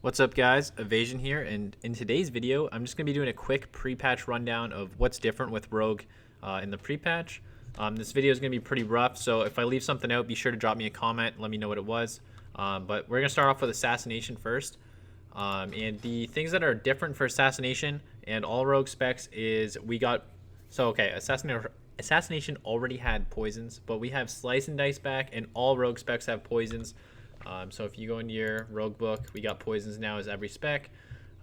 What's up guys, Evasion here, and in today's video I'm just going to be doing a quick pre-patch rundown of what's different with Rogue in the pre-patch. This video is going to be pretty rough, so if I leave something out, be sure to drop me a comment, let me know what it was. But we're going to start off with Assassination first. And the things that are different for Assassination and all Rogue specs is Assassination already had poisons, but we have Slice and Dice back, and all Rogue specs have poisons. So if you go into your Rogue book, we got poisons now as every spec,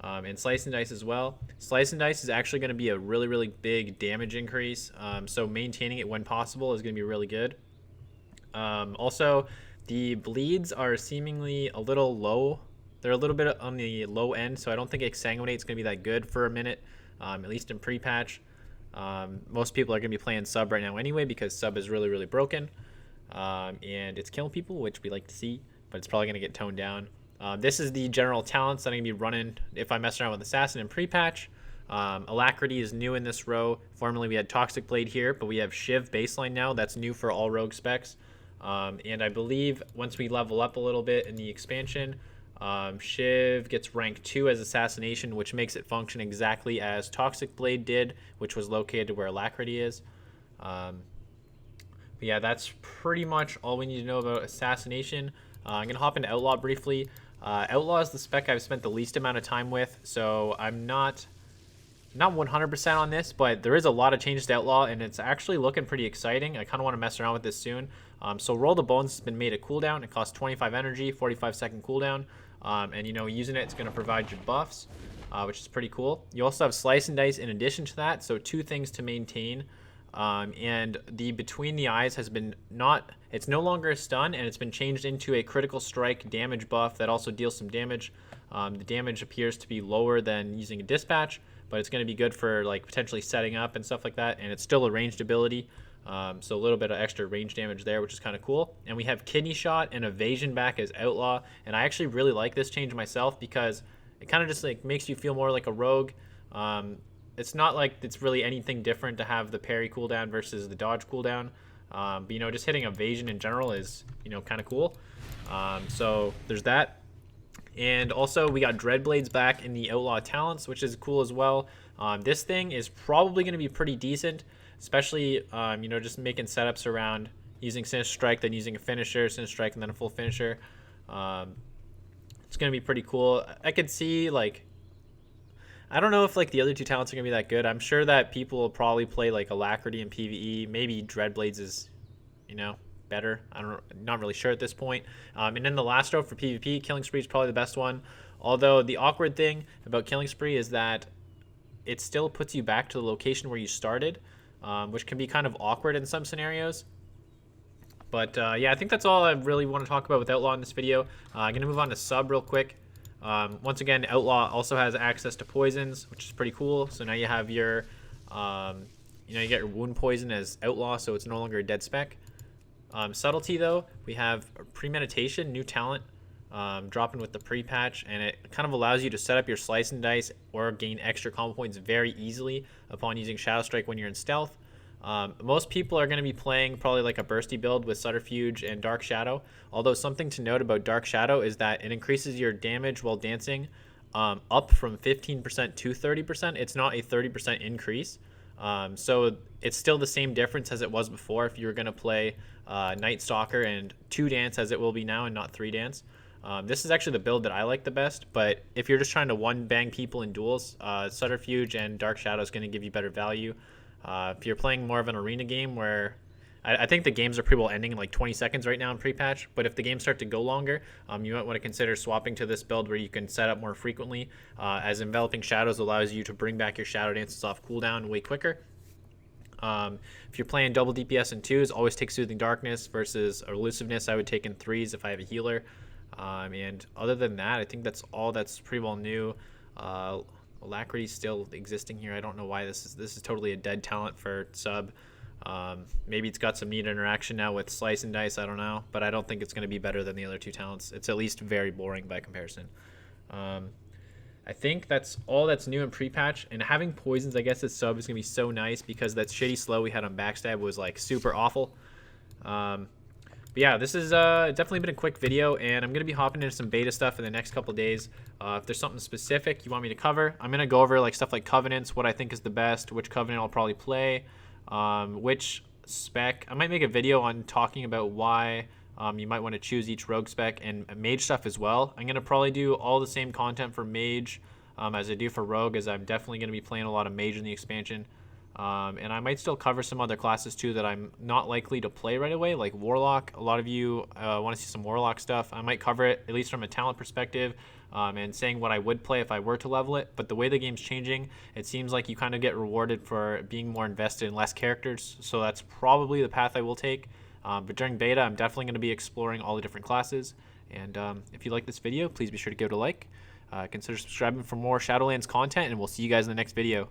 and Slice and Dice as well. Slice and Dice is actually going to be a really big damage increase, so maintaining it when possible is going to be really good. Also, the bleeds are seemingly a little low. They're a little bit on the low end, so I don't think Exsanguinate is going to be that good for a minute, at least in pre-patch. Most people are going to be playing sub right now anyway because sub is really broken, and it's killing people, which we like to see, but it's probably going to get toned down. This is the general talents that I'm going to be running if I mess around with Assassin in pre-patch. Alacrity is new in this row. Formerly we had Toxic Blade here, but we have Shiv baseline now. That's new for all Rogue specs. And I believe once we level up a little bit in the expansion, Shiv gets rank 2 as Assassination, which makes it function exactly as Toxic Blade did, which was located where Alacrity is. But yeah, that's pretty much all we need to know about Assassination. I'm going to hop into Outlaw briefly. Outlaw is the spec I've spent the least amount of time with, so I'm not 100% on this, but there is a lot of changes to Outlaw, and it's actually looking pretty exciting. I kind of want to mess around with this soon. So Roll the Bones has been made a cooldown. It costs 25 energy, 45-second cooldown, and using it's going to provide you buffs, which is pretty cool. You also have Slice and Dice in addition to that, so two things to maintain. And the Between the Eyes has been it's no longer a stun, and it's been changed into a critical strike damage buff that also deals some damage. The damage appears to be lower than using a dispatch, but it's going to be good for like potentially setting up and stuff like that, and it's still a ranged ability, so a little bit of extra range damage there, which is kind of cool. And we have Kidney Shot and Evasion back as Outlaw, and I actually really like this change myself because it kind of just like makes you feel more like a rogue. It's not like it's really anything different to have the parry cooldown versus the dodge cooldown, but just hitting Evasion in general is kind of cool. So there's that. And also we got Dreadblades back in the Outlaw talents, which is cool as well. This thing is probably going to be pretty decent, especially just making setups around using Sinister Strike, then using a finisher, Sinister Strike, and then a full finisher. It's going to be pretty cool. I could see I don't know if the other two talents are gonna be that good. I'm sure that people will probably play Alacrity and PvE. Maybe Dreadblades is, better. Not really sure at this point. And then the last row for PvP, Killing Spree is probably the best one. Although the awkward thing about Killing Spree is that it still puts you back to the location where you started, which can be kind of awkward in some scenarios. But yeah, I think that's all I really want to talk about with Outlaw in this video. I'm gonna move on to Sub real quick. Once again, Outlaw also has access to poisons, which is pretty cool. So now you have your, you get your wound poison as Outlaw, so it's no longer a dead spec. Subtlety though, we have Premeditation, new talent, dropping with the pre-patch, and it kind of allows you to set up your Slice and Dice or gain extra combo points very easily upon using Shadow Strike when you're in stealth. Most people are going to be playing probably a bursty build with Subterfuge and Dark Shadow, although something to note about Dark Shadow is that it increases your damage while dancing up from 15% to 30%. It's not a 30% increase, so it's still the same difference as it was before if you were going to play Night Stalker and 2 dance as it will be now and not 3 dance. This is actually the build that I like the best, but if you're just trying to one-bang people in duels, Subterfuge and Dark Shadow is going to give you better value. If you're playing more of an arena game where I think the games are pretty well ending in 20 seconds right now in pre-patch, but if the games start to go longer, you might want to consider swapping to this build where you can set up more frequently, as Enveloping Shadows allows you to bring back your Shadow Dances off cooldown way quicker. If you're playing double DPS in 2s, always take Soothing Darkness versus Elusiveness. I would take in 3s if I have a healer. And other than that, I think that's all that's pretty well new. Alacrity still existing here. I don't know why this is totally a dead talent for sub. Maybe it's got some neat interaction now with Slice and Dice, I don't know, but I don't think it's going to be better than the other two talents. It's at least very boring by comparison. I think that's all that's new in pre-patch, and having poisons I guess as sub is going to be so nice because that shitty slow we had on backstab was super awful. But yeah, this is definitely been a quick video, and I'm going to be hopping into some beta stuff in the next couple days. If there's something specific you want me to cover, I'm going to go over like stuff like covenants, what I think is the best, which covenant I'll probably play, which spec. I might make a video on talking about why you might want to choose each rogue spec, and mage stuff as well. I'm going to probably do all the same content for mage as I do for rogue, as I'm definitely going to be playing a lot of mage in the expansion. And I might still cover some other classes too that I'm not likely to play right away, like Warlock. A lot of you want to see some Warlock stuff. I might cover it, at least from a talent perspective, and saying what I would play if I were to level it. But the way the game's changing, it seems like you kind of get rewarded for being more invested in less characters. So that's probably the path I will take. But during beta, I'm definitely going to be exploring all the different classes. And if you like this video, please be sure to give it a like. Consider subscribing for more Shadowlands content, and we'll see you guys in the next video.